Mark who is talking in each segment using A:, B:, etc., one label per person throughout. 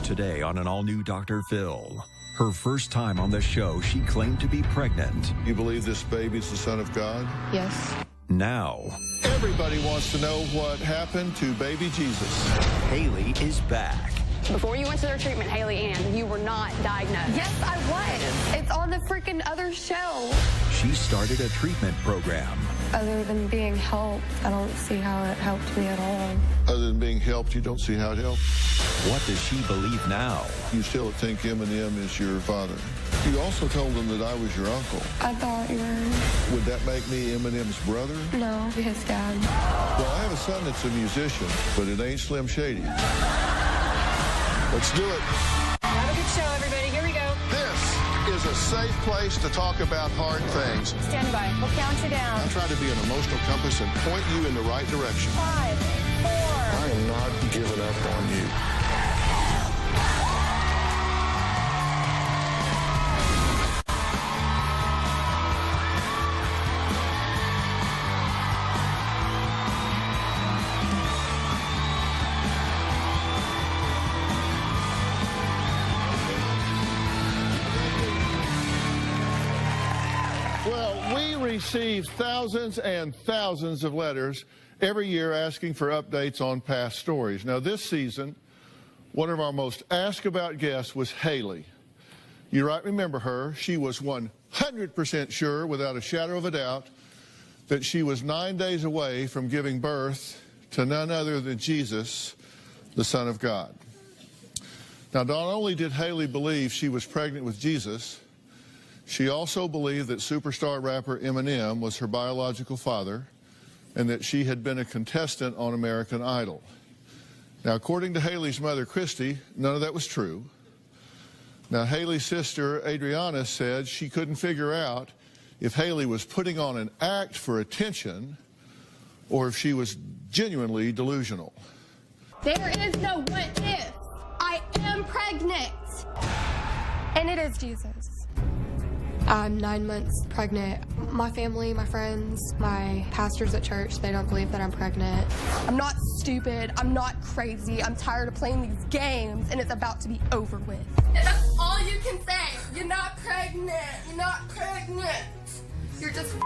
A: Today on an all-new Dr. Phil. Her first time on the show, she claimed to be pregnant.
B: You believe this baby's the Son of God?
C: Yes.
A: Now,
B: Everybody wants to know what happened to baby Jesus.
A: Haley is back.
D: Before you went to their treatment, Haley Ann, you were not diagnosed.
C: Yes, I was. It's on the freaking other show.
A: She started a treatment program.
C: Other than being helped, I don't see how it helped me at all.
B: Other than being helped, you don't see how it helped.
A: What does she believe now?
B: You still think Eminem is your father. You also told them that I was your uncle.
C: I thought you were...
B: Would that make me Eminem's brother?
C: No, his dad.
B: Well, I have a son that's a musician, but it ain't Slim Shady. Let's do it.
D: Have a good show, everybody. Here we go.
B: This is a safe place to talk about hard things.
D: Stand by. We'll count you down.
B: I try to be an emotional compass and point you in the right direction.
D: 5, 4.
B: I am not giving up on you. Receive thousands and thousands of letters every year asking for updates on past stories. Now, this season, one of our most asked about guests was Haley. You might remember her. She was 100% sure, without a shadow of a doubt, that she was 9 days away from giving birth to none other than Jesus, the Son of God. Now, not only did Haley believe she was pregnant with Jesus, she also believed that superstar rapper Eminem was her biological father and that she had been a contestant on American Idol. Now, according to Haley's mother, Christy, none of that was true. Now, Haley's sister, Adriana, said she couldn't figure out if Haley was putting on an act for attention or if she was genuinely delusional.
C: There is no what if. I am pregnant. And it is Jesus. I'm 9 months pregnant. My family, my friends, my pastors at church, they don't believe that I'm pregnant. I'm not stupid. I'm not crazy. I'm tired of playing these games, and it's about to be over with. And that's all you can say. You're not pregnant. You're not pregnant. You're just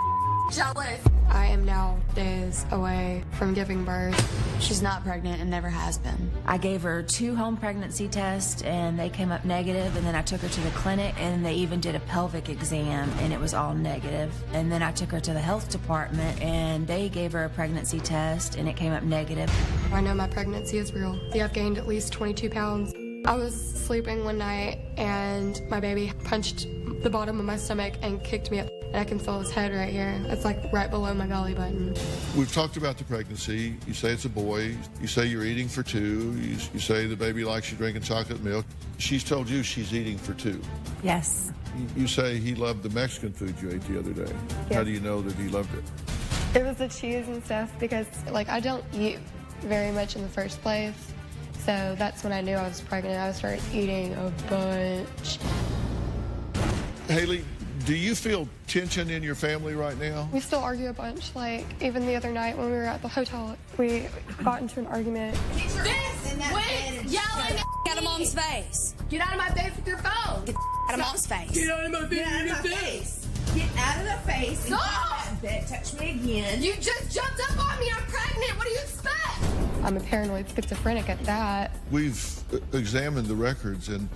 C: jealous. I am now days away from giving birth.
E: She's not pregnant and never has been. I gave her 2 home pregnancy tests and they came up negative, and then I took her to the clinic and they even did a pelvic exam and it was all negative. And then I took her to the health department and they gave her a pregnancy test and it came up negative.
C: I know my pregnancy is real. I've gained at least 22 pounds. I was sleeping one night and my baby punched the bottom of my stomach and kicked me up. And I can feel his head right here. It's like right below my belly button.
B: We've talked about the pregnancy. You say it's a boy. You say you're eating for 2. You say the baby likes you drinking chocolate milk. She's told you she's eating for 2.
E: Yes.
B: You say he loved the Mexican food you ate the other day.
C: Yeah.
B: How do you know that he loved it?
C: It was the cheese and stuff because, like, I don't eat very much in the first place. So that's when I knew I was pregnant. I started eating a bunch.
B: Haley, do you feel tension in your family right now?
C: We still argue a bunch. Like, even the other night when we were at the hotel, we got into an argument.
F: Quit yelling
E: Get a mom's face.
F: Get out of my face with your phone.
E: Get out of mom's face.
F: Get out of my face. Get out of the face.
E: Stop! Touch me again.
F: You just jumped up on me. I'm pregnant. What do you expect?
C: I'm a paranoid schizophrenic at that.
B: We've examined the records, and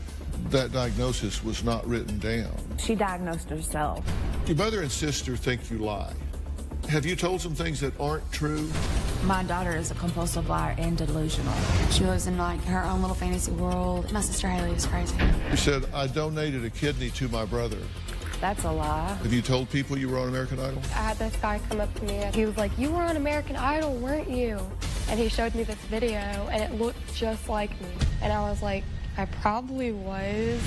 B: that diagnosis was not written down.
E: She diagnosed herself.
B: Your mother and sister think you lie. Have you told some things that aren't true?
E: My daughter is a compulsive liar and delusional. She lives in like her own little fantasy world. My sister Haley is crazy.
B: You said, I donated a kidney to my brother.
E: That's a lie.
B: Have you told people you were on American Idol?
C: I had this guy come up to me and he was like, "You were on American Idol, weren't you?" And he showed me this video and it looked just like me. And I was like, I probably was.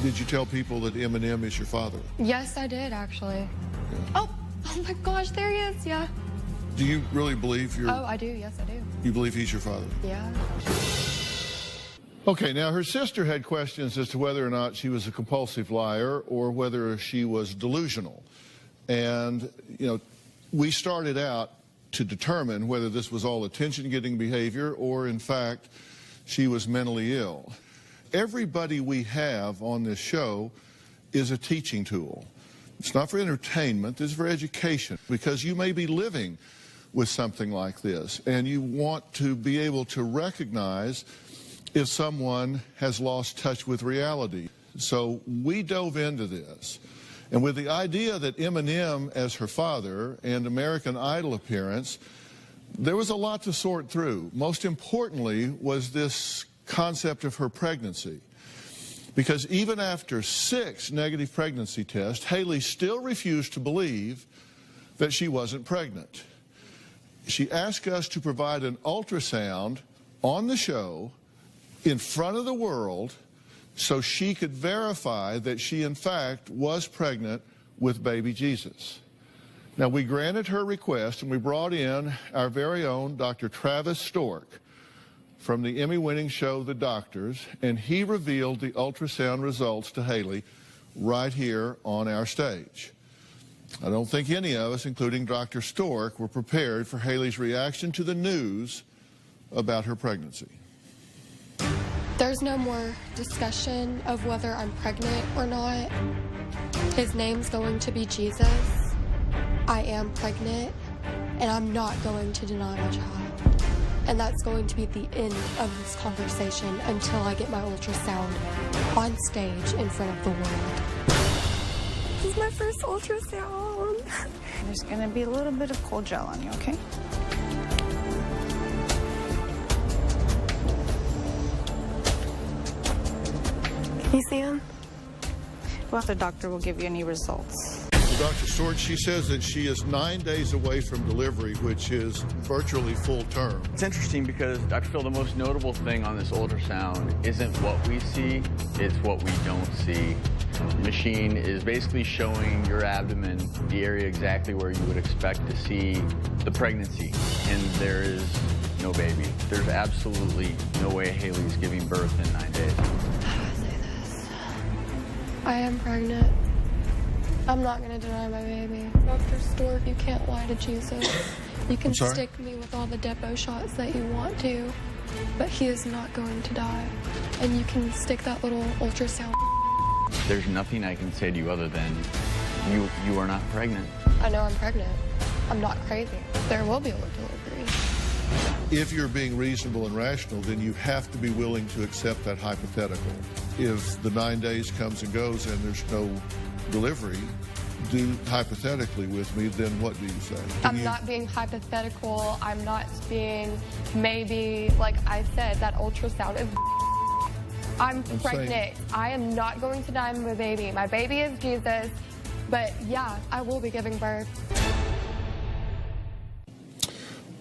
B: Did you tell people that Eminem is your father?
C: Yes, I did, actually.
B: Yeah.
C: Oh my gosh, there he is, yeah.
B: Do you really believe you're...
C: Oh, I do, yes, I do.
B: You believe he's your father?
C: Yeah.
B: Okay, now her sister had questions as to whether or not she was a compulsive liar or whether she was delusional. And, you know, we started out to determine whether this was all attention-getting behavior or, in fact, she was mentally ill. everybody we have on this show is a teaching tool. It's not for entertainment, it's for education, because you may be living with something like this and you want to be able to recognize if someone has lost touch with reality. So we dove into this, and with the idea that Eminem as her father and American Idol appearance, there was a lot to sort through. Most importantly was this concept of her pregnancy. Because even after 6 negative pregnancy tests, Haley still refused to believe that she wasn't pregnant. She asked us to provide an ultrasound on the show in front of the world so she could verify that she in fact was pregnant with baby Jesus. Now, we granted her request and we brought in our very own Dr. Travis Stork from the Emmy-winning show The Doctors, and he revealed the ultrasound results to Haley right here on our stage. I don't think any of us, including Dr. Stork, were prepared for Haley's reaction to the news about her pregnancy.
C: There's no more discussion of whether I'm pregnant or not. His name's going to be Jesus. I am pregnant, and I'm not going to deny my child. And that's going to be the end of this conversation until I get my ultrasound on stage in front of the world. This is my first ultrasound.
G: There's gonna be a little bit of cold gel on you, okay?
C: Can you see him?
G: Well, the doctor will give you any results.
B: Dr. Stork, she says that she is 9 days away from delivery, which is virtually full term.
H: It's interesting because, Dr. Phil, the most notable thing on this ultrasound isn't what we see, it's what we don't see. The machine is basically showing your abdomen, the area exactly where you would expect to see the pregnancy, and there is no baby. There's absolutely no way Haley's giving birth in 9 days.
C: How do I say this? I am pregnant. I'm not going to deny my baby. Dr. Stork, you can't lie to Jesus. You can stick me with all the depot shots that you want to, but he is not going to die. And you can stick that little ultrasound.
H: There's nothing I can say to you other than you are not pregnant.
C: I know I'm pregnant. I'm not crazy. There will be a delivery.
B: If you're being reasonable and rational, then you have to be willing to accept that hypothetical. If the 9 days comes and goes and there's no delivery, do hypothetically with me, then what do you say?
C: I'm not being hypothetical. I'm not being maybe, like I said, that ultrasound is I'm pregnant. I am not going to die my baby. My baby is Jesus, but yeah, I will be giving birth.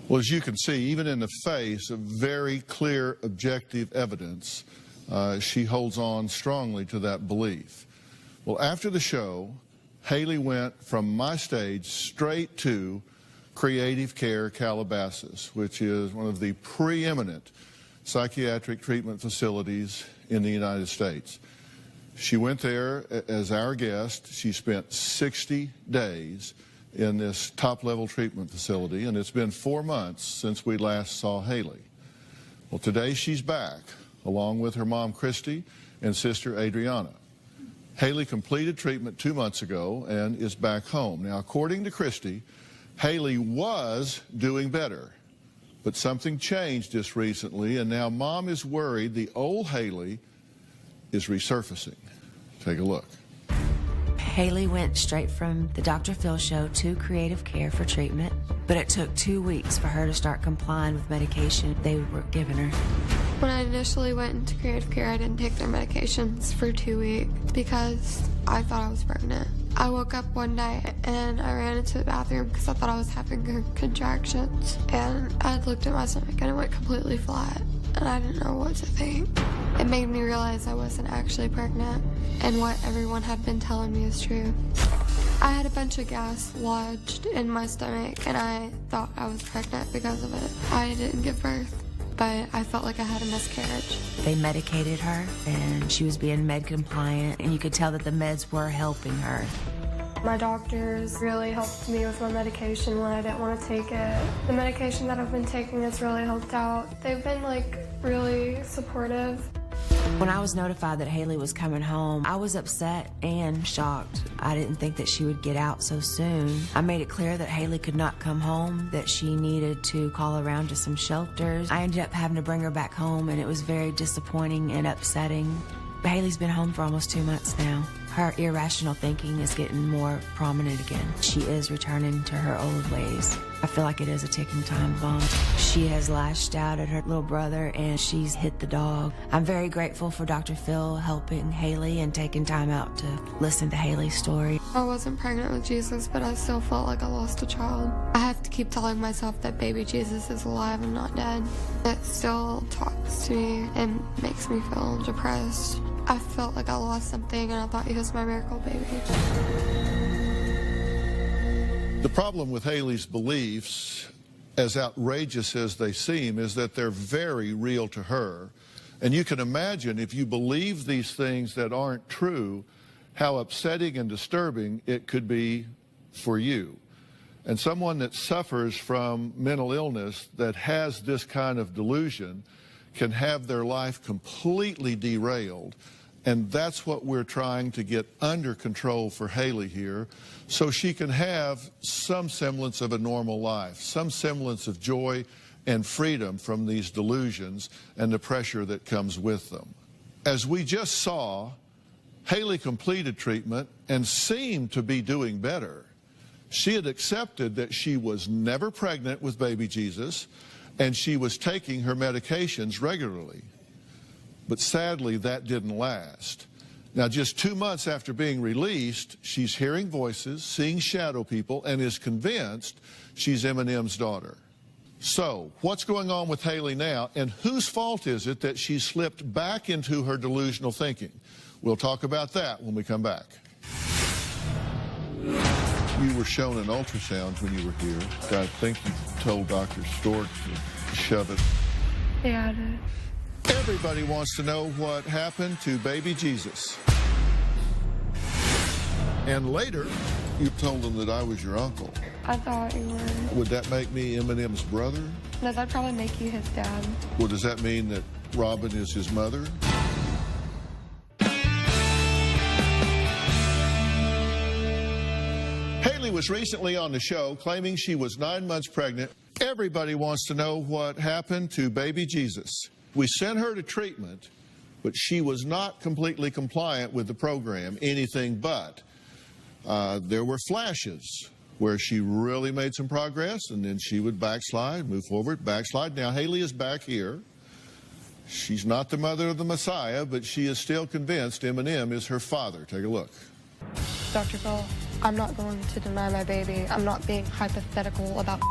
B: Well, as you can see, even in the face of very clear, objective evidence, she holds on strongly to that belief. Well, after the show, Haley went from my stage straight to Creative Care Calabasas, which is one of the preeminent psychiatric treatment facilities in the United States. She went there as our guest. She spent 60 days in this top-level treatment facility, and it's been 4 months since we last saw Haley. Well, today she's back, along with her mom, Christy, and sister, Adriana. Haley completed treatment 2 months ago and is back home. Now, according to Christy, Haley was doing better, but something changed just recently, and now Mom is worried the old Haley is resurfacing. Take a look.
E: Haley went straight from the Dr. Phil show to Creative Care for treatment, but it took 2 weeks for her to start complying with medication they were giving her.
C: When I initially went into Creative Care, I didn't take their medications for 2 weeks because I thought I was pregnant. I woke up one night and I ran into the bathroom because I thought I was having contractions, and I looked at my stomach and it went completely flat, and I didn't know what to think. It made me realize I wasn't actually pregnant, and what everyone had been telling me is true. I had a bunch of gas lodged in my stomach, and I thought I was pregnant because of it. I didn't give birth, but I felt like I had a miscarriage.
E: They medicated her, and she was being med compliant, and you could tell that the meds were helping her.
C: My doctors really helped me with my medication when I didn't want to take it. The medication that I've been taking has really helped out. They've been really supportive.
E: When I was notified that Haley was coming home, I was upset and shocked. I didn't think that she would get out so soon. I made it clear that Haley could not come home, that she needed to call around to some shelters. I ended up having to bring her back home, and it was very disappointing and upsetting. Haley's been home for almost 2 months now. Her irrational thinking is getting more prominent again. She is returning to her old ways. I feel like it is a ticking time bomb. She has lashed out at her little brother and she's hit the dog. I'm very grateful for Dr. Phil helping Haley and taking time out to listen to Haley's story.
C: I wasn't pregnant with Jesus, but I still felt like I lost a child. I have to keep telling myself that baby Jesus is alive and not dead. It still talks to me and makes me feel depressed. I felt like I lost something and I thought he was my miracle baby.
B: The problem with Haley's beliefs, as outrageous as they seem, is that they're very real to her. And you can imagine if you believe these things that aren't true, how upsetting and disturbing it could be for you. And someone that suffers from mental illness that has this kind of delusion can have their life completely derailed. And that's what we're trying to get under control for Haley here, so she can have some semblance of a normal life, some semblance of joy and freedom from these delusions and the pressure that comes with them. As we just saw, Haley completed treatment and seemed to be doing better. She had accepted that she was never pregnant with baby Jesus, and she was taking her medications regularly. But sadly, that didn't last. Now, just 2 months after being released, she's hearing voices, seeing shadow people, and is convinced she's Eminem's daughter. So, what's going on with Haley now, and whose fault is it that she slipped back into her delusional thinking? We'll talk about that when we come back. You were shown an ultrasound when you were here. I think you told Dr. Stork to shove it.
C: Yeah, I did.
B: Everybody wants to know what happened to baby Jesus. And later, you told them that I was your uncle.
C: I thought you were.
B: Would that make me Eminem's brother?
C: No, that'd probably make you his dad.
B: Well, does that mean that Robin is his mother? Haley was recently on the show claiming she was 9 months pregnant. Everybody wants to know what happened to baby Jesus. We sent her to treatment, but she was not completely compliant with the program, anything but. There were flashes where she really made some progress, and then she would backslide, move forward, backslide. Now, Haley is back here. She's not the mother of the Messiah, but she is still convinced Eminem is her father. Take a look.
C: Dr. Phil, I'm not going to deny my baby. I'm not being hypothetical about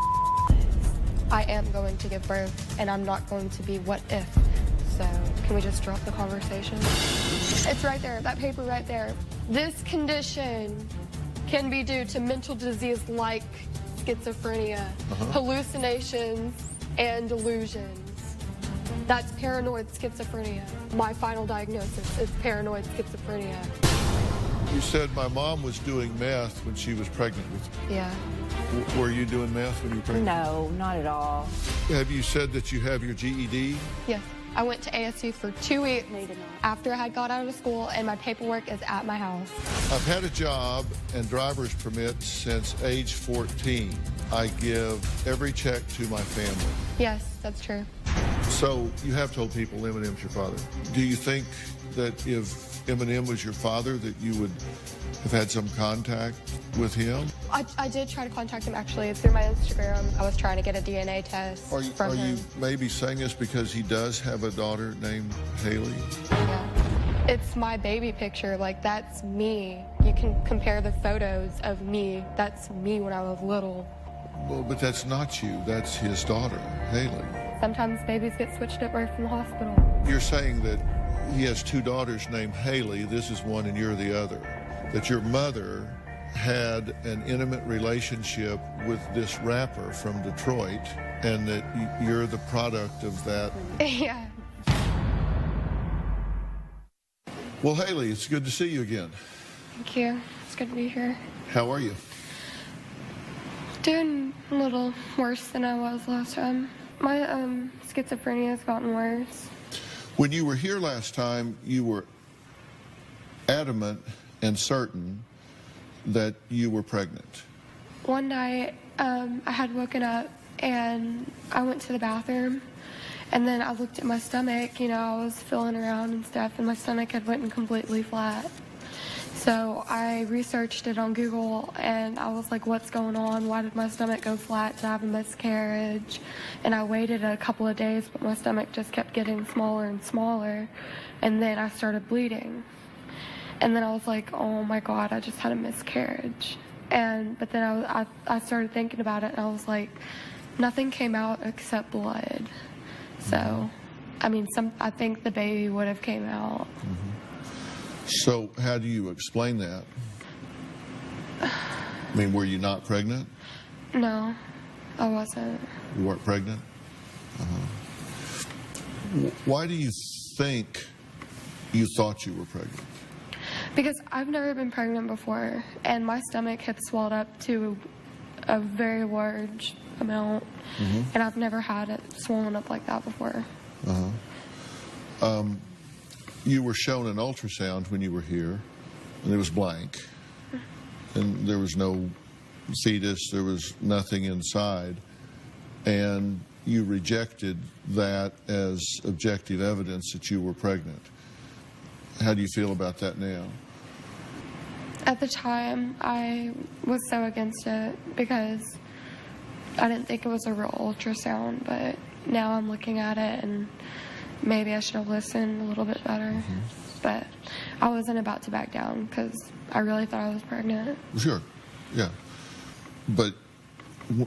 C: I am going to give birth, and I'm not going to be what if. So, can we just drop the conversation? It's right there, that paper right there. This condition can be due to mental disease like schizophrenia, hallucinations, and delusions. That's paranoid schizophrenia. My final diagnosis is paranoid schizophrenia.
B: You said my mom was doing meth when she was pregnant with you.
C: Yeah.
B: Were you doing meth when you were pregnant?
E: No, not at all.
B: Have you said that you have your GED?
C: Yes. I went to ASU for 2 weeks after I had got out of school, and my paperwork is at my house.
B: I've had a job and driver's permit since age 14. I give every check to my family.
C: Yes, that's true.
B: So you have told people Eminem's your father. Do you think that if Eminem was your father, that you would have had some contact with him?
C: I did try to contact him, actually, through my Instagram. I was trying to get a DNA test from him.
B: Are you maybe saying this because he does have a daughter named Haley?
C: Yeah. It's my baby picture. Like, that's me. You can compare the photos of me. That's me when I was little.
B: Well, but that's not you. That's his daughter, Haley.
C: Sometimes babies get switched at birth from the hospital.
B: You're saying that he has two daughters named Haley. This is one and you're the other. That your mother had an intimate relationship with this rapper from Detroit, and that you're the product of that.
C: Yeah.
B: Well, Haley, it's good to see you again.
C: Thank you. It's good to be here.
B: How are you?
C: Doing a little worse than I was last time. My schizophrenia has gotten worse.
B: When you were here last time, you were adamant and certain that you were pregnant.
C: One night, I had woken up and I went to the bathroom, and then I looked at my stomach. You know, I was feeling around and stuff, and my stomach had went completely flat. So I researched it on Google, and I was like, what's going on? Why did my stomach go flat to have a miscarriage? And I waited a couple of days, but my stomach just kept getting smaller and smaller, and then I started bleeding. And then I was like, oh my God, I just had a miscarriage. But then I started thinking about it, and I was like, nothing came out except blood. So, I mean, I think the baby would have came out.
B: So how do you explain that? I mean, were you not pregnant?
C: No, I wasn't.
B: You weren't pregnant? Why do you think you thought you were pregnant?
C: Because I've never been pregnant before, and my stomach had swelled up to a very large amount, and I've never had it swollen up like that before.
B: You were shown an ultrasound when you were here, and it was blank, and there was no fetus, there was nothing inside, and you rejected that as objective evidence that you were pregnant. How do you feel about that now?
C: At the time, I was so against it because I didn't think it was a real ultrasound, but now I'm looking at it and maybe I should have listened a little bit better. But I wasn't about to back down because I really thought I was pregnant.
B: Sure, yeah. But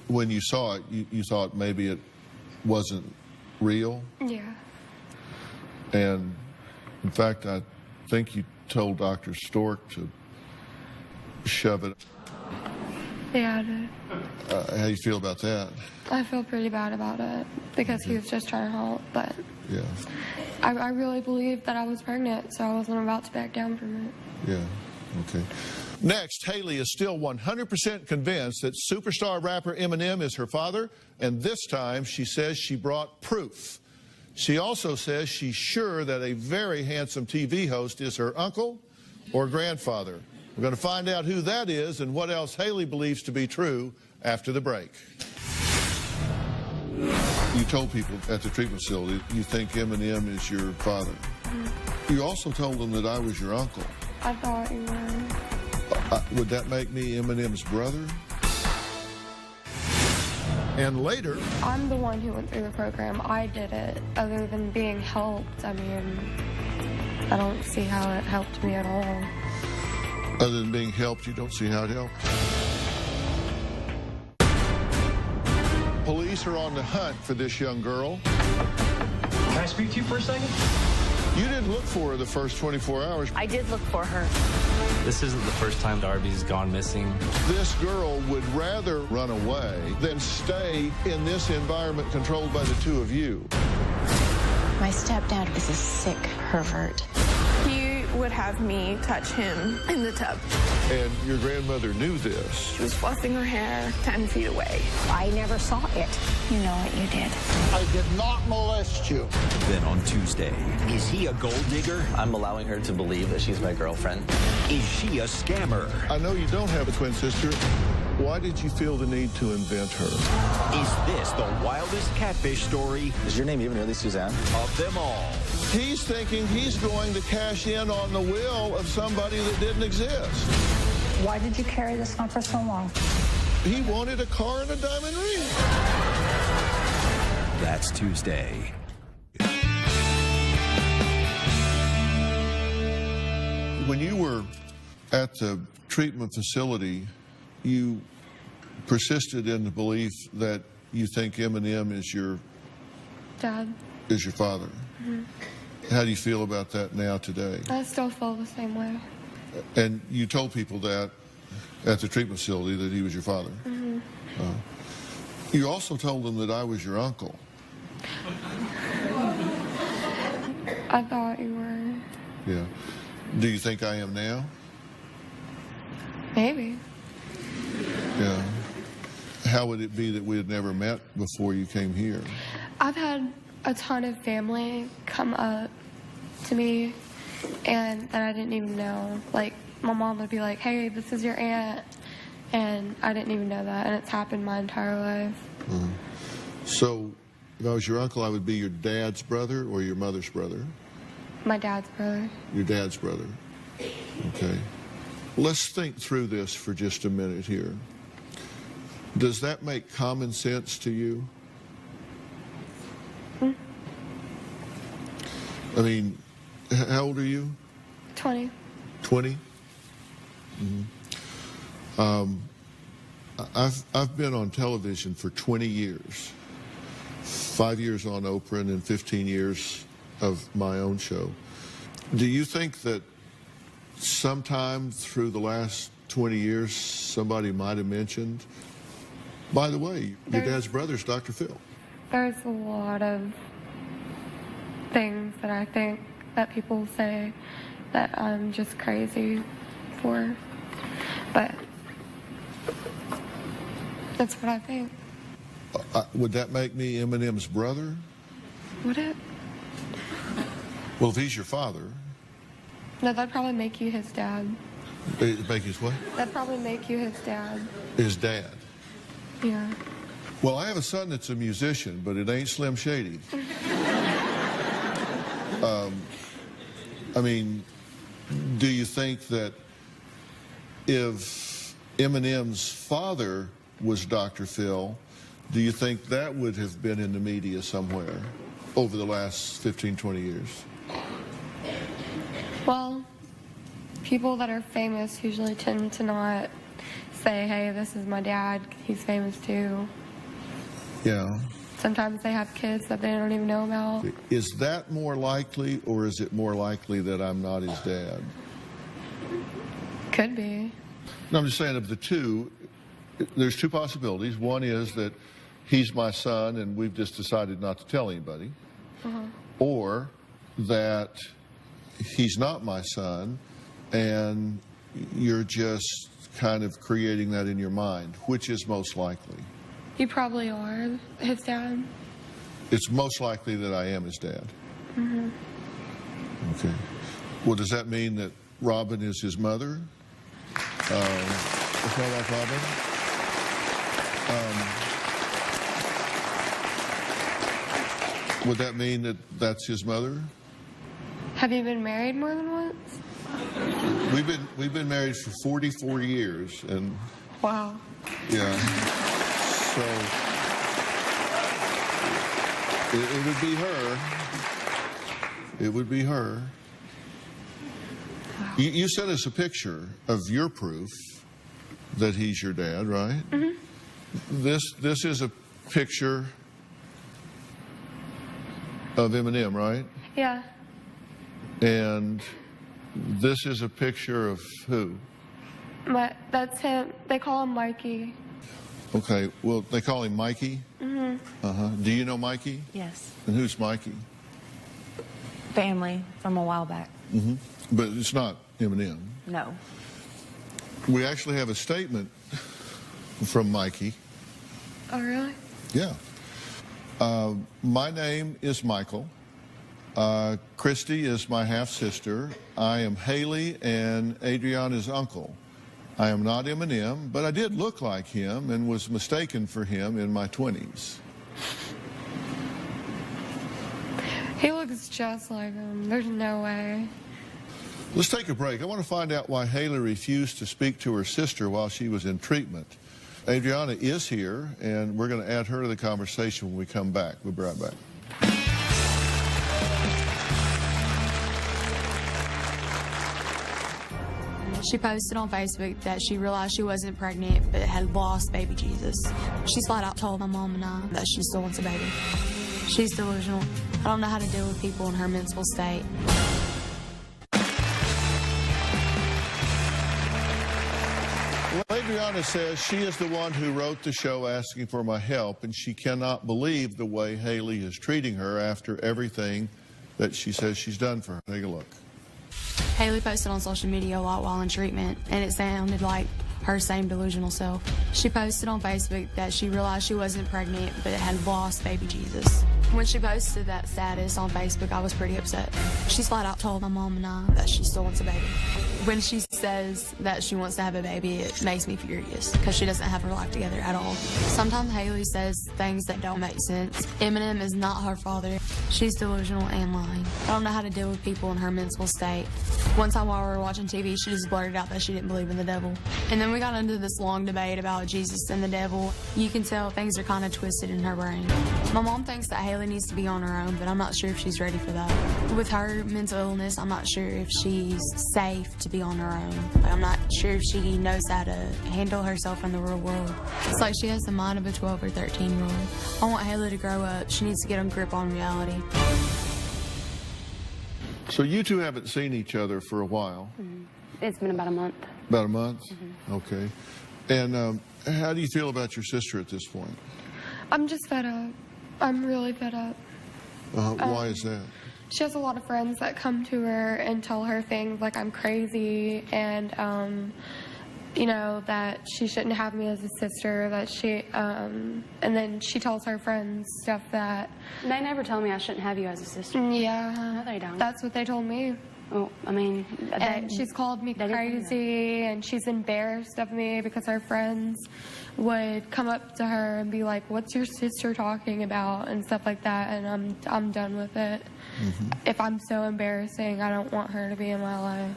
B: when you saw it, you thought maybe it wasn't real?
C: Yeah.
B: And in fact, I think you told Dr. Stork to shove it.
C: Yeah, I did.
B: How do you feel about that?
C: I feel pretty bad about it because he was just trying to help, but
B: Yeah.
C: I really believed that I was pregnant, so I wasn't about to back down from it.
B: Yeah, okay. Next, Haley is still 100% convinced that superstar rapper Eminem is her father, and this time she says she brought proof. She also says she's sure that a very handsome TV host is her uncle or grandfather. We're going to find out who that is and what else Haley believes to be true after the break. You told people at the treatment facility you think Eminem is your father. You also told them that I was your uncle.
C: I thought you were.
B: Would that make me Eminem's brother? And later...
C: I'm the one who went through the program. I did it. Other than being helped, I mean, I don't see how it helped me at all.
B: Other than being helped, you don't see how it helped? Police are on the hunt for this young girl.
I: Can I speak to you for a second?
B: You didn't look for her the first 24 hours.
D: I did look for her.
I: This isn't the first time Darby's gone missing.
B: This girl would rather run away than stay in this environment controlled by the two of you.
G: My stepdad is a sick pervert.
J: He would have me touch him in the tub.
B: And your grandmother knew this.
J: She was fluffing her hair 10 feet away.
G: I never saw it. You know what you did.
K: I did not molest you.
A: Then on Tuesday, is he a gold digger?
L: I'm allowing her to believe that she's my girlfriend.
A: Is she a scammer?
B: I know you don't have a twin sister. Why did you feel the need to invent her?
A: Is this the wildest catfish story?
L: Is your name even really Suzanne?
A: Of them all.
B: He's thinking he's going to cash in on the will of somebody that didn't exist.
G: Why did you carry this on for so long?
B: He wanted a car and a diamond ring.
A: That's Tuesday.
B: When you were at the treatment facility, you persisted in the belief that you think Eminem is your
C: Dad.
B: Is your father. How do you feel about that now today?
C: I still feel the same way.
B: And you told people that at the treatment facility that he was your father. You also told them that I was your uncle.
C: I thought you were.
B: Yeah. Do you think I am now?
C: Maybe.
B: Yeah. How would it be that we had never met before you came here?
C: I've had a ton of family come up to me and that I didn't even know. Like, my mom would be like, hey, this is your aunt, and I didn't even know that, and it's happened my entire life.
B: So, if I was your uncle, I would be your dad's brother or your mother's brother?
C: My dad's brother.
B: Your dad's brother. Okay. Let's think through this for just a minute here. Does that make common sense to you? I mean, how old are you?
C: 20.
B: 20? I've been on television for 20 years. 5 years on Oprah and 15 years of my own show. Do you think that sometime through the last 20 years somebody might have mentioned, by the way, your dad's brother's Dr. Phil?
C: There's a lot of things that I think that people say that I'm just crazy for, but that's what I think.
B: Would that make me Eminem's brother?
C: Would it?
B: Well, if he's your father.
C: No, that'd probably make you his dad.
B: Make his what?
C: That'd probably make you his dad.
B: His dad?
C: Yeah.
B: Well, I have a son that's a musician, but it ain't Slim Shady. I mean, do you think that if Eminem's father was Dr. Phil, do you think that would have been in the media somewhere over the last 15, 20 years?
C: Well, people that are famous usually tend to not say, hey, this is my dad, he's famous too.
B: Yeah.
C: Sometimes they have kids that they don't even know about.
B: Is that more likely, or is it more likely that I'm not his dad?
C: Could be.
B: No, I'm just saying of the two, there's two possibilities. One is that he's my son and we've just decided not to tell anybody. Or that he's not my son and you're just kind of creating that in your mind. Which is most likely?
C: You probably are his dad.
B: It's most likely that I am his dad. Okay. Well, does that mean that Robin is his mother? Is my wife Robin? Would that mean that that's his mother?
C: Have you been married more than once?
B: We've been married for 44 years, and
C: wow.
B: Yeah. So it would be her. It would be her. Wow. You sent us a picture of your proof that he's your dad, right? This is a picture of Eminem, right?
C: Yeah.
B: And this is a picture of who?
C: But that's him. They call him Mikey.
B: Okay, well, they call him Mikey? Do you know Mikey?
E: Yes.
B: And who's Mikey?
E: Family from a while back.
B: But it's not Eminem.
E: No.
B: We actually have a statement from Mikey.
C: Oh, really?
B: Yeah. My name is Michael. Christy is my half-sister. I am Haley and Adriana's uncle. I am not Eminem, but I did look like him and was mistaken for him in my 20s.
C: He looks just like him. There's no way.
B: Let's take a break. I want to find out why Haley refused to speak to her sister while she was in treatment. Adriana is here, and we're going to add her to the conversation when we come back. We'll be right back.
E: She posted on Facebook that she realized she wasn't pregnant but had lost baby Jesus. She's flat out told my mom and I that she still wants a baby. She's delusional. I don't know how to deal with people in her mental state.
B: Well, Adriana says she is the one who wrote the show asking for my help, and she cannot believe the way Haley is treating her after everything that she says she's done for her. Take a look.
E: Haley posted on social media a lot while in treatment, and it sounded like her same delusional self. She posted on Facebook that she realized she wasn't pregnant but had lost baby Jesus. When she posted that status on Facebook, I was pretty upset. She's flat out told my mom and I that she still wants a baby. When she says that she wants to have a baby, it makes me furious because she doesn't have her life together at all. Sometimes Haley says things that don't make sense. Eminem is not her father. She's delusional and lying. I don't know how to deal with people in her mental state. One time while we were watching TV, she just blurted out that she didn't believe in the devil. And then we got into this long debate about Jesus and the devil. You can tell things are kind of twisted in her brain. My mom thinks that Haley needs to be on her own, but I'm not sure if she's ready for that. With her mental illness, I'm not sure if she's safe to be on her own. I'm not sure if she knows how to handle herself in the real world. It's like she has the mind of a 12 or 13-year-old. I want Haley to grow up. She needs to get a grip on reality.
B: So you two haven't seen each other for a while.
D: It's been about a month.
B: About a month? Okay. And how do you feel about your sister at this point?
C: I'm just fed up. I'm really fed up.
B: Why is that?
C: She has a lot of friends that come to her and tell her things like I'm crazy and, you know, that she shouldn't have me as a sister, that she, and then she tells her friends stuff that...
D: They never tell me I shouldn't have you as a sister.
C: Yeah.
D: No, they don't.
C: That's what they told me.
D: Oh, I mean...
C: And she's called me crazy, and she's embarrassed of me because her friends would come up to her and be like, what's your sister talking about, and stuff like that, and I'm done with it. If I'm so embarrassing, I don't want her to be in my life.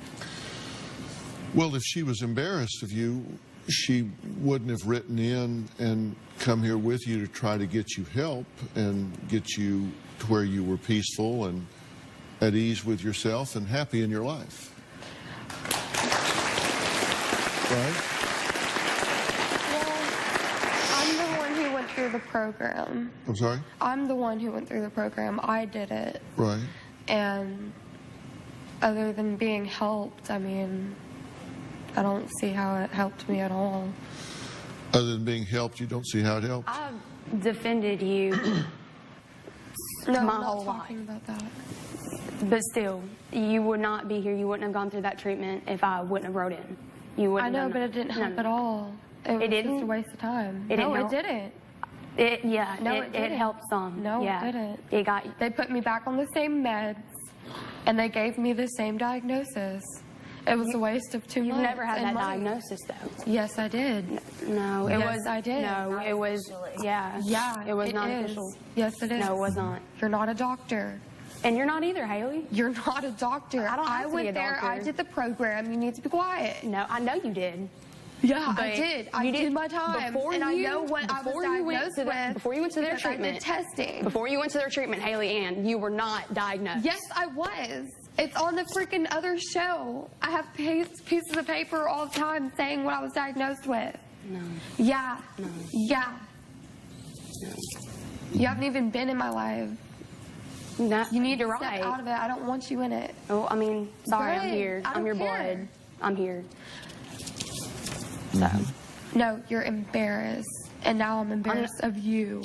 B: Well, if she was embarrassed of you, she wouldn't have written in and come here with you to try to get you help and get you to where you were peaceful and at ease with yourself and happy in your life. Right?
C: Well, I'm the one who went through the program.
B: I'm sorry?
C: I'm the one who went through the program. I did it.
B: Right.
C: And other than being helped, I mean, I don't see how it helped me at all.
B: Other than being helped, you don't see how it helped?
D: I've defended you
C: No,
D: my
C: I'm
D: whole
C: not
D: life.
C: talking about that.
D: But still, you would not be here. You wouldn't have gone through that treatment if I wouldn't have wrote in. You wouldn't.
C: I know, but it didn't help at all. It was just a waste of time.
D: It
C: no,
D: didn't
C: it didn't.
D: It helped some.
C: No,
D: yeah.
C: it didn't.
D: It got.
C: They put me back on the same meds, and they gave me the same diagnosis. It was a waste of 2 months.
D: You've never had that
C: money.
D: diagnosis, though.
C: Yes, I did.
D: No, it
C: Yes,
D: was.
C: I did.
D: No, it was. Yeah.
C: Yeah,
D: It was
C: it
D: not
C: is.
D: official.
C: Yes, it is.
D: No, it was not.
C: You're not a doctor.
D: And you're not either, Haley.
C: You're not a doctor.
D: I don't have to
C: went
D: be a
C: there.
D: doctor.
C: I did the program. You need to be quiet.
D: No, I know you did.
C: Yeah,
D: But
C: I did. I
D: you
C: did my time.
D: Before
C: and
D: you,
C: I know what I was
D: before you went
C: diagnosed
D: to
C: with.
D: before you went to their
C: because I
D: treatment.
C: did testing.
D: Before you went to their treatment, Haley Ann, you were not diagnosed.
C: Yes, I was. It's on the freaking other show. I have pieces of paper all the time saying what I was diagnosed with.
D: No.
C: Yeah.
D: No.
C: Yeah.
D: No.
C: You haven't even been in my life.
D: No,
C: You need to
D: you're
C: step
D: right.
C: out of it. I don't want you in it.
D: Oh, I mean, sorry, I'm
C: Good.
D: here.
C: I
D: I'm
C: don't
D: your
C: care.
D: blood. I'm here. So.
C: No, you're embarrassed. And now I'm embarrassed of you.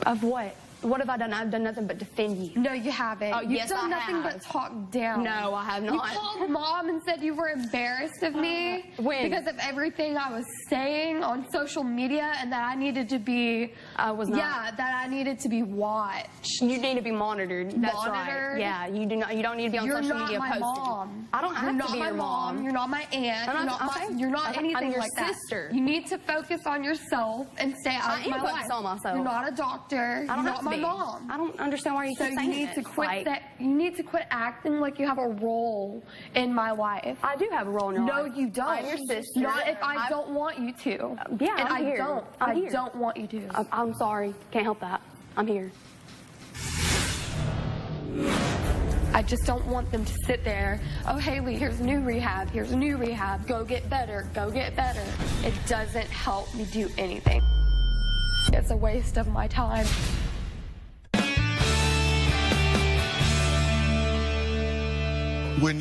D: Of what? What have I done? I've done nothing but defend you.
C: No, you haven't.
D: Oh,
C: You've
D: yes,
C: done
D: I
C: nothing
D: have.
C: but talk down.
D: No, I have
C: You
D: not.
C: called Mom and said you were embarrassed of me
D: When?
C: because of everything I was saying on social media, and that I needed to be.
D: I was not.
C: Yeah, that I needed to be watched.
D: You need to be monitored. That's right.
C: Monitored?
D: Yeah, you do not. You don't need to be on
C: You're
D: social
C: not
D: media
C: my
D: posting.
C: mom.
D: I don't have
C: You're
D: to
C: not
D: be
C: my
D: your mom.
C: You're not my aunt.
D: I'm
C: You're
D: not-
C: not,
D: okay.
C: you're not
D: I'm
C: anything
D: your
C: like
D: sister.
C: that. You need to focus on yourself and stay out
D: I
C: of
D: am
C: my life.
D: focused on myself.
C: You're not a doctor.
D: I don't
C: You're
D: have
C: not
D: to
C: my
D: be.
C: mom.
D: I don't understand why you
C: So
D: keep
C: you
D: saying
C: need
D: this.
C: to quit
D: Like,
C: that. You need to quit acting like you have a role in my life.
D: I do have a role in your
C: No,
D: life.
C: you don't.
D: I'm your sister.
C: Not if I don't want you to.
D: Yeah,
C: and
D: I'm
C: I
D: here.
C: don't.
D: I'm
C: I
D: here.
C: don't want you to.
D: I'm sorry. Can't help that. I'm here.
C: I just don't want them to sit there. Oh, Haley, here's a new rehab. Here's a new rehab. Go get better. Go get better. It doesn't help me do anything. It's a waste of my time.
B: When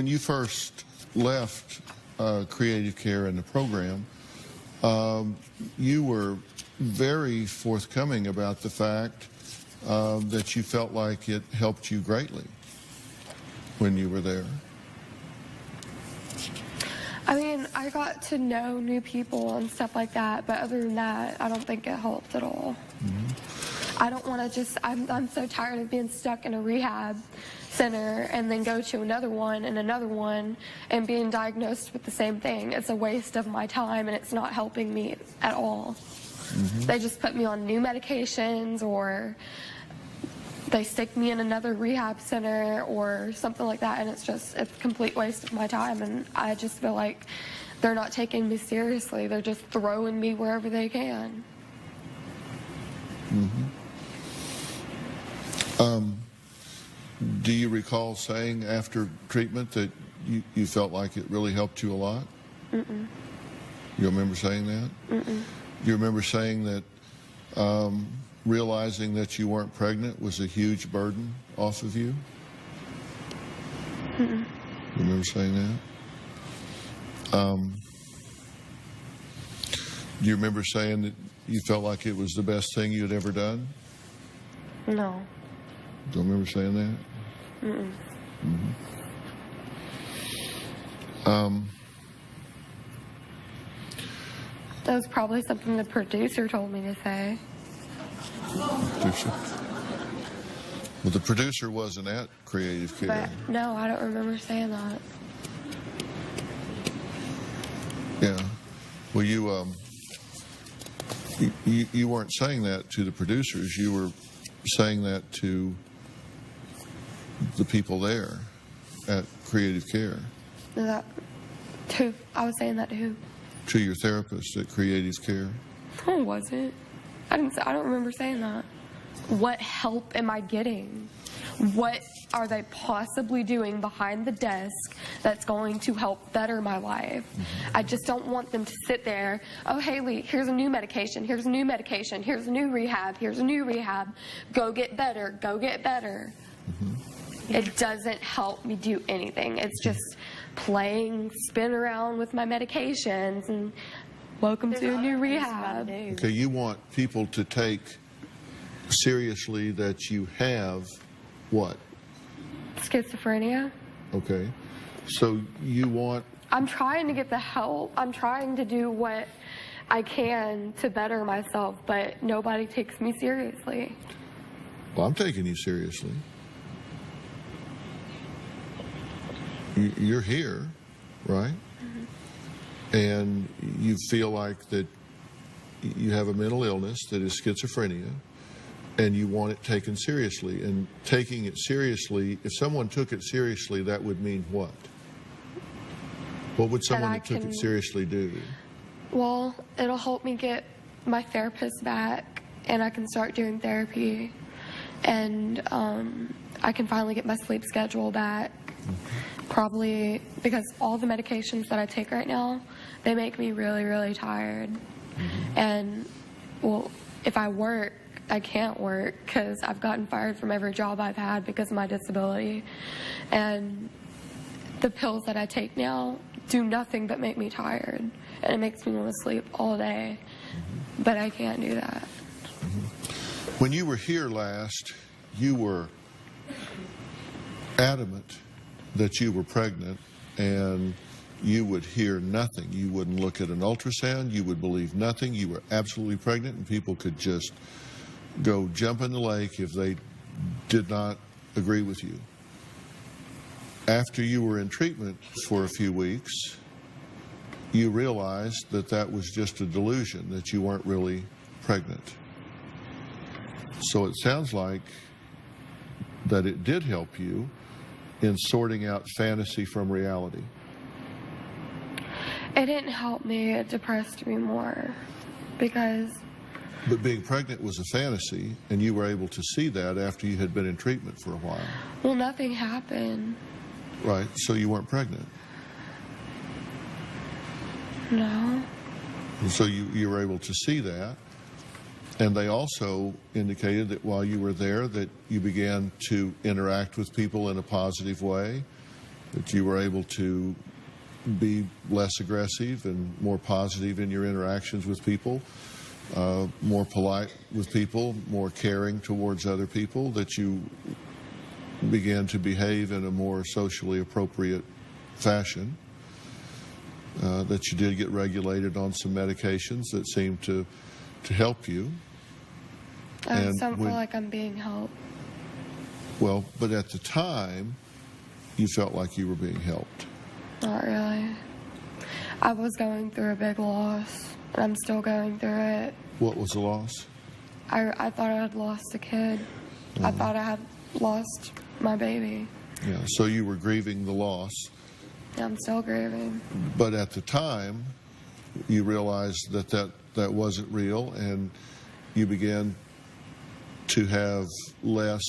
B: you first left Creative Care in the program, you were very forthcoming about the fact that you felt like it helped you greatly when you were there.
C: I mean, I got to know new people and stuff like that, but other than that, I don't think it helped at all. I don't want to just, I'm so tired of being stuck in a rehab center and then go to another one and being diagnosed with the same thing. It's a waste of my time and it's not helping me at all. They just put me on new medications, or they stick me in another rehab center or something like that, and it's a complete waste of my time, and I just feel like they're not taking me seriously. They're just throwing me wherever they can.
B: Do you recall saying after treatment that you felt like it really helped you a lot? You remember saying that? You remember saying that realizing that you weren't pregnant was a huge burden off of you? You remember saying that? Do you remember saying that you felt like it was the best thing you had ever done?
C: No.
B: Don't remember saying that?
C: That was probably something the producer told me to say.
B: Producer? Well, the producer wasn't at Creative Care.
C: But no, I don't remember saying that.
B: Yeah. Well, you weren't saying that to the producers. You were saying that to the people there at Creative Care.
C: Is that who? I was saying that to who?
B: To your therapist at Creative Care.
C: No, it wasn't. I don't remember saying that. What help am I getting? What are they possibly doing behind the desk that's going to help better my life? I just don't want them to sit there, oh, Haley, here's a new medication, here's a new medication, here's a new rehab, here's a new rehab. Go get better, go get better. It doesn't help me do anything. It's just spin around with my medications and welcome to a new rehab.
B: Okay, you want people to take seriously that you have what?
C: Schizophrenia.
B: Okay. So you want...
C: I'm trying to get the help. I'm trying to do what I can to better myself, but nobody takes me seriously.
B: Well, I'm taking you seriously. You're here, right? And you feel like that you have a mental illness that is schizophrenia, and you want it taken seriously. And taking it seriously, if someone took it seriously, that would mean what? What would someone that took it seriously do?
C: Well, it'll help me get my therapist back, and I can start doing therapy, and I can finally get my sleep schedule back. Probably because all the medications that I take right now, they make me really, really tired. And, well, if I work, I can't work because I've gotten fired from every job I've had because of my disability. And the pills that I take now do nothing but make me tired. And it makes me want to sleep all day. But I can't do that.
B: When you were here last, you were adamant that you were pregnant, and you would hear nothing. You wouldn't look at an ultrasound. You would believe nothing. You were absolutely pregnant, and people could just go jump in the lake if they did not agree with you. After you were in treatment for a few weeks, you realized that that was just a delusion, that you weren't really pregnant. So it sounds like that it did help you in sorting out fantasy from reality.
C: It didn't help me. It depressed me more because...
B: But being pregnant was a fantasy, and you were able to see that after you had been in treatment for a while.
C: Well, nothing happened.
B: Right, so you weren't pregnant.
C: No.
B: And so you were able to see that. And they also indicated that while you were there that you began to interact with people in a positive way, that you were able to be less aggressive and more positive in your interactions with people, more polite with people, more caring towards other people, that you began to behave in a more socially appropriate fashion, that you did get regulated on some medications that seemed to help you.
C: I just don't feel like I'm being helped.
B: Well, but at the time, you felt like you were being helped.
C: Not really. I was going through a big loss, and I'm still going through it.
B: What was the loss?
C: I thought I had lost a kid. I thought I had lost my baby.
B: Yeah, so you were grieving the loss.
C: Yeah, I'm still grieving.
B: But at the time, you realized that wasn't real, and you began to have less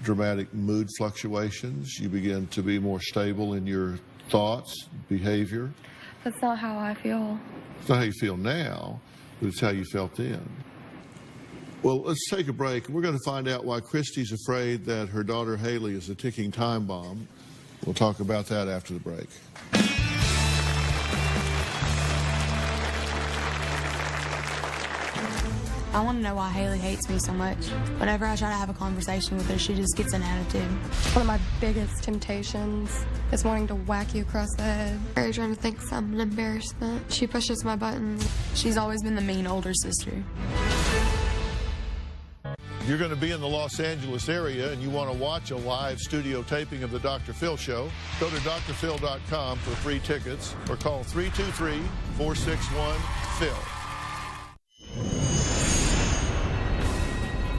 B: dramatic mood fluctuations. You began to be more stable in your thoughts, behavior.
C: That's not how I feel.
B: It's not how you feel now, but it's how you felt then. Well, let's take a break. We're going to find out why Christy's afraid that her daughter Haley is a ticking time bomb. We'll talk about that after the break.
G: I want to know why Haley hates me so much. Whenever I try to have a conversation with her, she just gets an attitude.
C: One of my biggest temptations is wanting to whack you across the head. Adriana thinks I'm an embarrassment. She pushes my buttons.
G: She's always been the mean older sister.
B: You're going to be in the Los Angeles area and you want to watch a live studio taping of the Dr. Phil Show, go to drphil.com for free tickets or call 323-461-PHIL.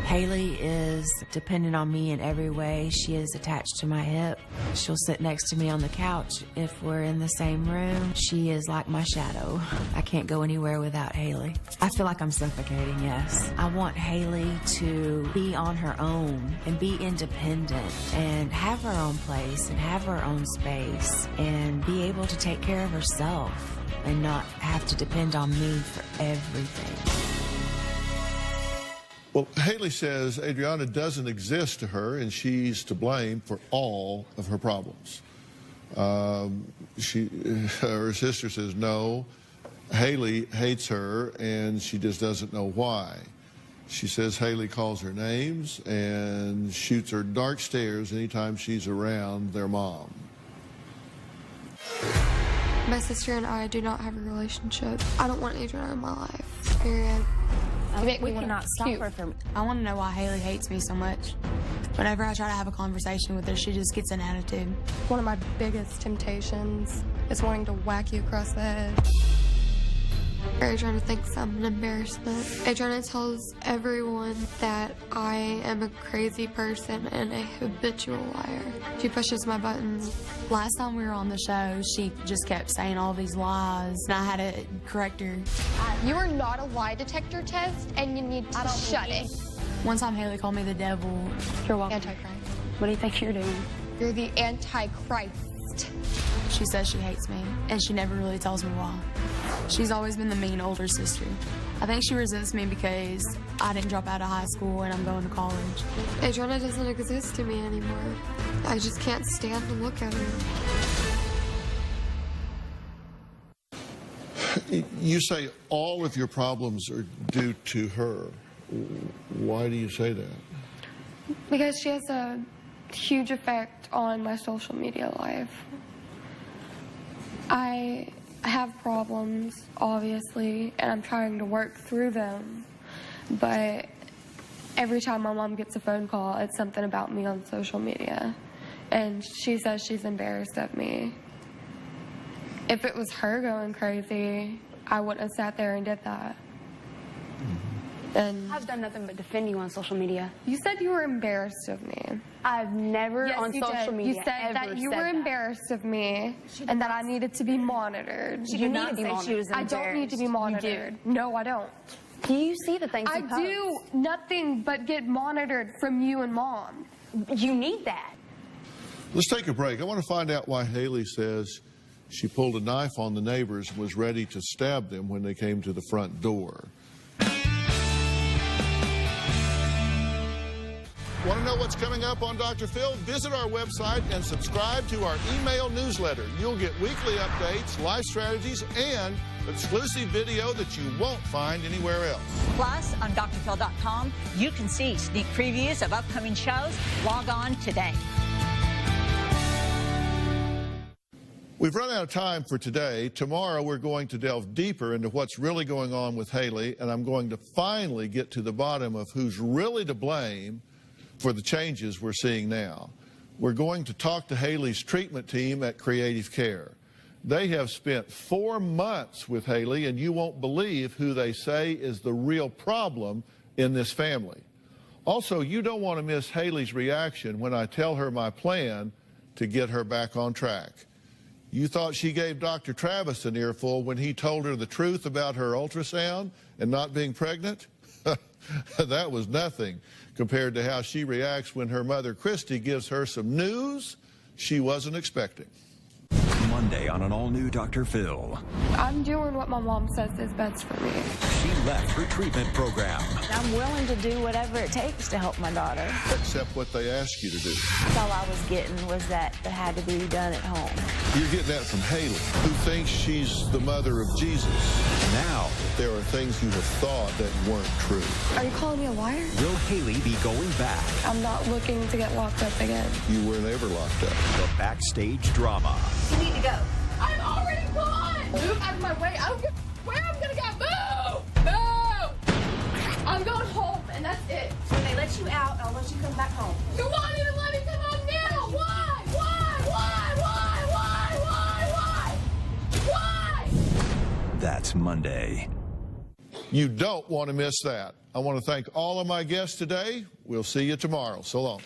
E: Haley is dependent on me in every way. She is attached to my hip. She'll sit next to me on the couch if we're in the same room. She is like my shadow. I can't go anywhere without Haley. I feel like I'm suffocating, yes. I want Haley to be on her own and be independent and have her own place and have her own space and be able to take care of herself and not have to depend on me for everything.
B: Well, Haley says Adriana doesn't exist to her and she's to blame for all of her problems. Her sister says no, Haley hates her and she just doesn't know why. She says Haley calls her names and shoots her dark stares anytime she's around their mom.
C: My sister and I do not have a relationship. I don't want Adriana in my life, period.
G: We cannot stop her from... I want to know why Haley hates me so much. Whenever I try to have a conversation with her, she just gets an attitude.
C: One of my biggest temptations is wanting to whack you across the head. Adriana thinks I'm an embarrassment. Adriana tells everyone that I am a crazy person and a habitual liar. She pushes my buttons.
G: Last time we were on the show, she just kept saying all these lies, and I had to correct her.
C: You are not a lie detector test, and you need to shut it.
G: One time Haley called me the devil.
D: You're welcome.
C: Antichrist.
D: What do you think you're doing?
C: You're the Antichrist.
G: She says she hates me, and she never really tells me why. She's always been the mean older sister. I think she resents me because I didn't drop out of high school and I'm going to college.
C: Adriana doesn't exist to me anymore. I just can't stand to look at her.
B: You say all of your problems are due to her. Why do you say that?
C: Because she has a huge effect on my social media life. I have problems, obviously, and I'm trying to work through them. But every time my mom gets a phone call, it's something about me on social media. And she says she's embarrassed of me. If it was her going crazy, I wouldn't have sat there and did that. And
D: I've done nothing but defend you on social media.
C: You said you were embarrassed of me.
D: I've never on social media
C: You said that you were embarrassed of me and that I needed to be monitored.
D: She did not say she was embarrassed.
C: I don't need to be monitored. No, I don't.
D: Do you see the things
C: I do nothing but get monitored from you and Mom.
D: You need that.
B: Let's take a break. I want to find out why Haley says she pulled a knife on the neighbors and was ready to stab them when they came to the front door. Want to know what's coming up on Dr. Phil? Visit our website and subscribe to our email newsletter. You'll get weekly updates, life strategies, and exclusive video that you won't find anywhere else.
M: Plus, on drphil.com, you can see sneak previews of upcoming shows. Log on today.
B: We've run out of time for today. Tomorrow we're going to delve deeper into what's really going on with Haley, and I'm going to finally get to the bottom of who's really to blame for the changes we're seeing now. We're going to talk to Haley's treatment team at Creative Care. They have spent 4 months with Haley, and you won't believe who they say is the real problem in this family. Also, you don't want to miss Haley's reaction when I tell her my plan to get her back on track. You thought she gave Dr. Travis an earful when he told her the truth about her ultrasound and not being pregnant? That was nothing compared to how she reacts when her mother, Christy, gives her some news she wasn't expecting.
A: Monday on an all-new Dr. Phil.
C: I'm doing what my mom says is best for me.
A: She left her treatment program.
E: I'm willing to do whatever it takes to help my daughter.
B: Except what they ask you to do.
E: That's all I was getting was that it had to be done at home.
B: You're getting that from Haley, who thinks she's the mother of Jesus.
A: Now,
B: there are things you have thought that weren't true.
C: Are you calling me a liar?
A: Will Haley be going back?
C: I'm not looking to get locked up again.
B: You were never locked up.
A: The backstage drama.
F: You need to go.
C: I'm already gone! Move out of my way. I don't care where I'm gonna go. Move! Move! I'm going home, and that's it.
F: When they let you out, I'll let you come back home.
C: You won't even let me come home now! Why?
A: That's Monday.
B: You don't want to miss that. I want to thank all of my guests today. We'll see you tomorrow. So long.